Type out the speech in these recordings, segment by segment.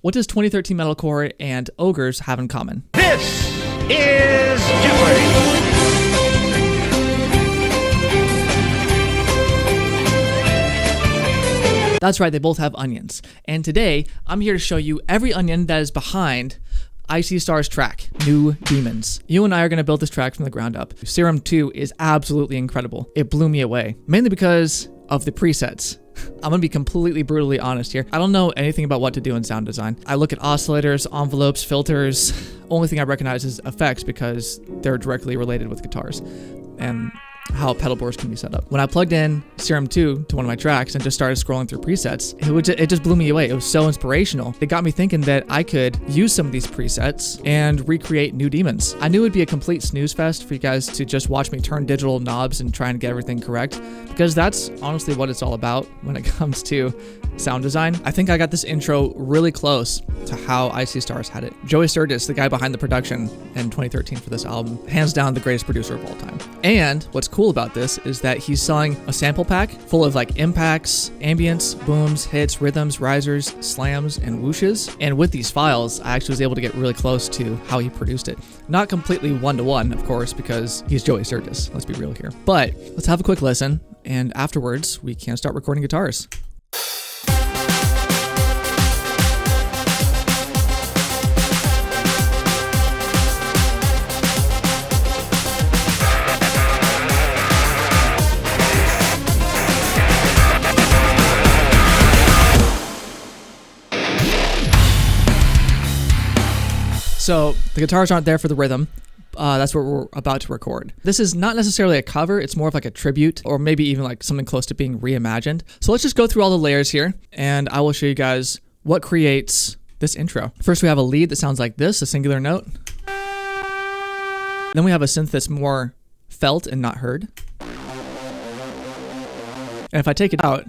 What does 2013 Metalcore and Ogres have in common? This is Jeopardy! That's right, they both have onions. And today, I'm here to show you every onion that is behind Icy Star's track, New Demons. You and I are going to build this track from the ground up. Serum 2 is absolutely incredible. It blew me away, mainly because of the presets. I'm gonna be completely brutally honest here. I don't know anything about what to do in sound design. I look at oscillators, envelopes, filters. Only thing I recognize is effects because they're directly related with guitars and how pedal boards can be set up. When I plugged in Serum 2 to one of my tracks and just started scrolling through presets, it just blew me away. It was so inspirational. It got me thinking that I could use some of these presets and recreate New Demons. I knew it'd be a complete snooze fest for you guys to just watch me turn digital knobs and try and get everything correct, because that's honestly what it's all about when it comes to sound design. I think I got this intro really close to how Icy Stars had it. Joey Sturgis, the guy behind the production in 2013 for this album, hands down the greatest producer of all time. And what's cool about this is that he's selling a sample pack full of like impacts, ambience, booms, hits, rhythms, risers, slams, and whooshes. And with these files, I actually was able to get really close to how he produced it. Not completely one-to-one, of course, because he's Joey Sturgis. Let's be real here. But let's have a quick listen, and afterwards, we can start recording guitars. So the guitars aren't there for the rhythm. That's what we're about to record. This is not necessarily a cover. It's more of like a tribute, or maybe even like something close to being reimagined. So let's just go through all the layers here, and I will show you guys what creates this intro. First, we have a lead that sounds like this, a singular note. Then we have a synth that's more felt and not heard. And if I take it out,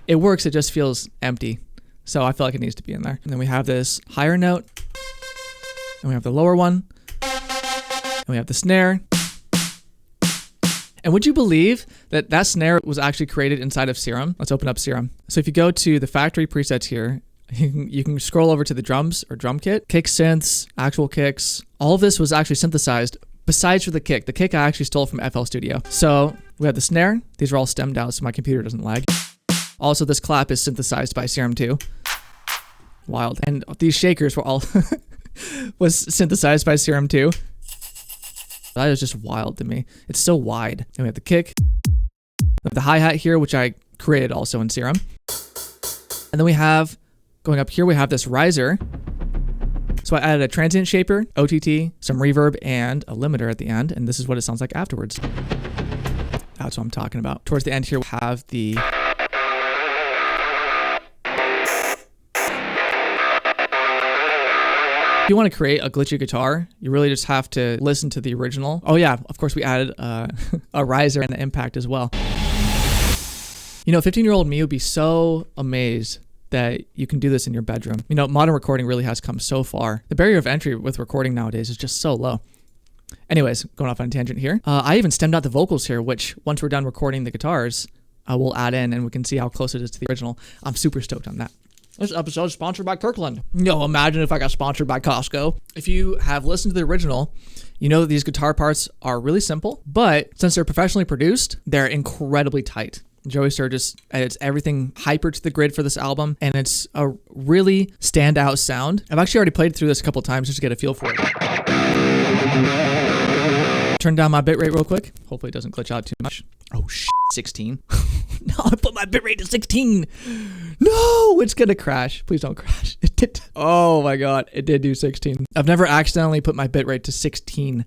it works, it just feels empty. So I feel like it needs to be in there. And then we have this higher note, and we have the lower one, and we have the snare. And would you believe that that snare was actually created inside of Serum? Let's open up Serum. So if you go to the factory presets here, you can scroll over to the drums or drum kit, kick synths, actual kicks. All of this was actually synthesized besides for the kick. The kick I actually stole from FL Studio. So we have the snare. These are all stemmed out so my computer doesn't lag. Also, this clap is synthesized by Serum 2. Wild. And these shakers were all was synthesized by Serum 2. That is just wild to me. It's so wide. And we have the kick. We have the hi-hat here, which I created also in Serum. And then we have, going up here, we have this riser. So I added a transient shaper, OTT, some reverb, and a limiter at the end. And this is what it sounds like afterwards. That's what I'm talking about. Towards the end here, we have the... If you want to create a glitchy guitar, you really just have to listen to the original. Oh yeah, of course we added a riser and an impact as well. You know, 15-year-old me would be so amazed that you can do this in your bedroom. You know, modern recording really has come so far. The barrier of entry with recording nowadays is just so low. Anyways, going off on a tangent here. I even stemmed out the vocals here, which once we're done recording the guitars, we'll add in and we can see how close it is to the original. I'm super stoked on that. This episode is sponsored by Kirkland. Yo, imagine if I got sponsored by Costco. If you have listened to the original, you know that these guitar parts are really simple, but since they're professionally produced, they're incredibly tight. Joey Sturgis edits everything hyper to the grid for this album, and it's a really standout sound. I've actually already played through this a couple of times just to get a feel for it. Turn down my bitrate real quick. Hopefully it doesn't glitch out too much. Oh shit, 16. No, I put my bitrate to 16. No, it's gonna crash. Please don't crash. It did. Oh my god, it did do 16. I've never accidentally put my bitrate to 16.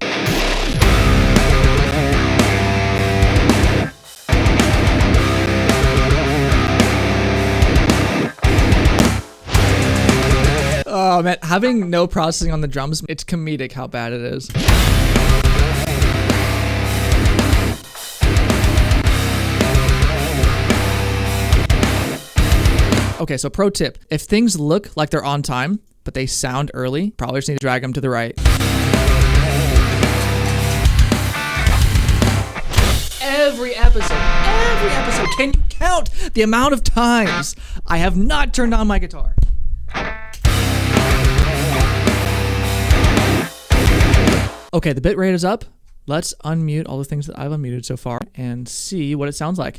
Oh man, having no processing on the drums, it's comedic how bad it is. Okay, so pro tip. If things look like they're on time, but they sound early, probably just need to drag them to the right. Every every episode. Can you count the amount of times I have not turned on my guitar? Okay, the bit rate is up. Let's unmute all the things that I've unmuted so far and see what it sounds like.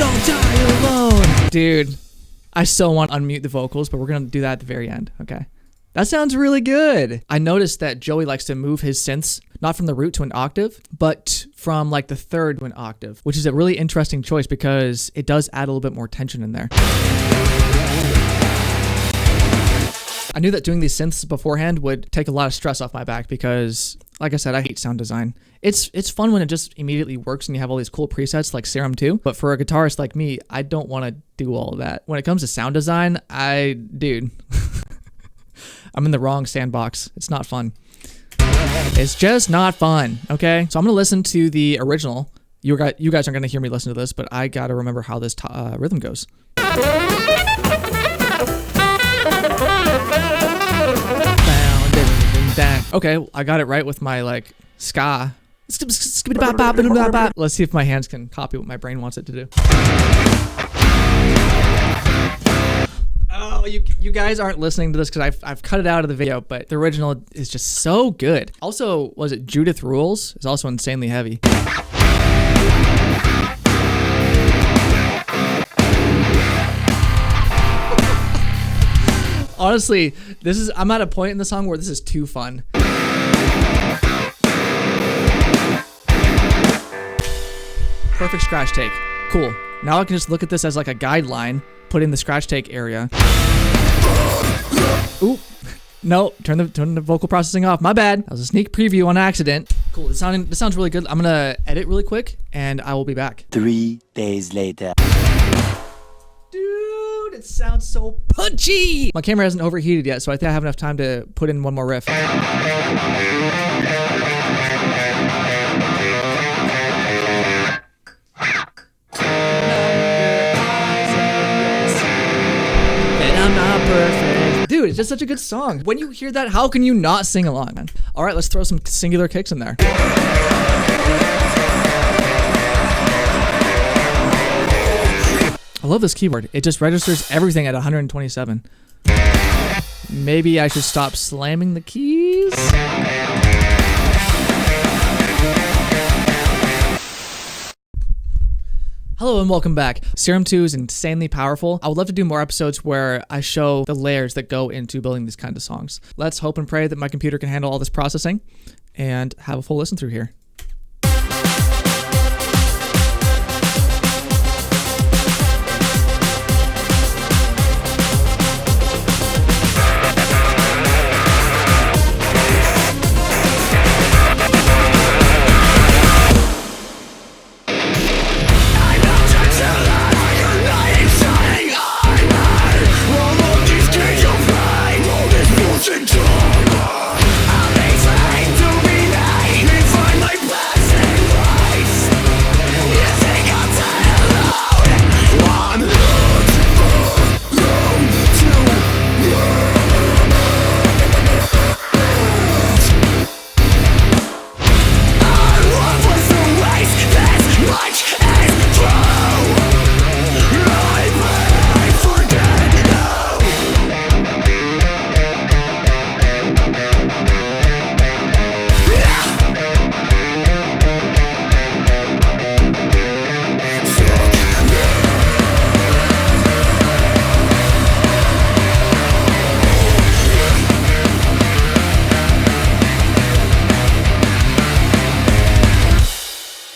I'll die alone. Dude, I so want to unmute the vocals, but we're going to do that at the very end, okay? That sounds really good. I noticed that Joey likes to move his synths, not from the root to an octave, but from like the third to an octave, which is a really interesting choice because it does add a little bit more tension in there. I knew that doing these synths beforehand would take a lot of stress off my back because, like I said, I hate sound design. It's fun when it just immediately works and you have all these cool presets like Serum 2, but for a guitarist like me, I don't want to do all of that. When it comes to sound design, dude, I'm in the wrong sandbox. It's not fun. It's just not fun, okay? So I'm going to listen to the original. You guys aren't going to hear me listen to this, but I got to remember how this rhythm goes. Okay, I got it right with my like ska. Let's see if my hands can copy what my brain wants it to do. Oh, you guys aren't listening to this because I've cut it out of the video, but the original is just so good. Also, was it Judith Rules? Is also insanely heavy. Honestly, I'm at a point in the song where this is too fun. Perfect scratch take. Cool. Now I can just look at this as like a guideline, put in the scratch take area. Ooh. No, turn the vocal processing off. My bad. That was a sneak preview on accident. Cool. This sounds really good. I'm gonna edit really quick and I will be back. 3 days later. Dude, it sounds so punchy. My camera hasn't overheated yet, so I think I have enough time to put in one more riff. Perfect. Dude, it's just such a good song. When you hear that, how can you not sing along, man? All right, let's throw some singular kicks in there. I love this keyboard. It just registers everything at 127. Maybe I should stop slamming the keys. Hello and welcome back. Serum 2 is insanely powerful. I would love to do more episodes where I show the layers that go into building these kinds of songs. Let's hope and pray that my computer can handle all this processing and have a full listen through here.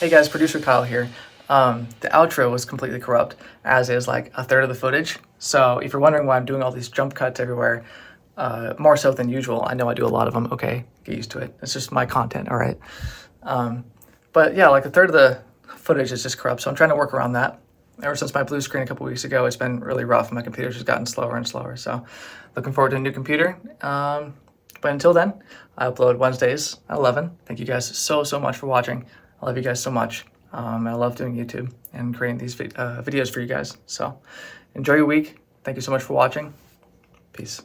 Hey guys, producer Kyle here. The outro was completely corrupt, as is like a third of the footage. So if you're wondering why I'm doing all these jump cuts everywhere, more so than usual, I know I do a lot of them. Okay, get used to it. It's just my content, all right? But yeah, like a third of the footage is just corrupt, so I'm trying to work around that. Ever since my blue screen a couple weeks ago, it's been really rough. My computer's just gotten slower and slower. So looking forward to a new computer. But until then, I upload Wednesdays at 11. Thank you guys so much for watching. I love you guys so much. I love doing YouTube and creating these videos for you guys. So enjoy your week. Thank you so much for watching. Peace.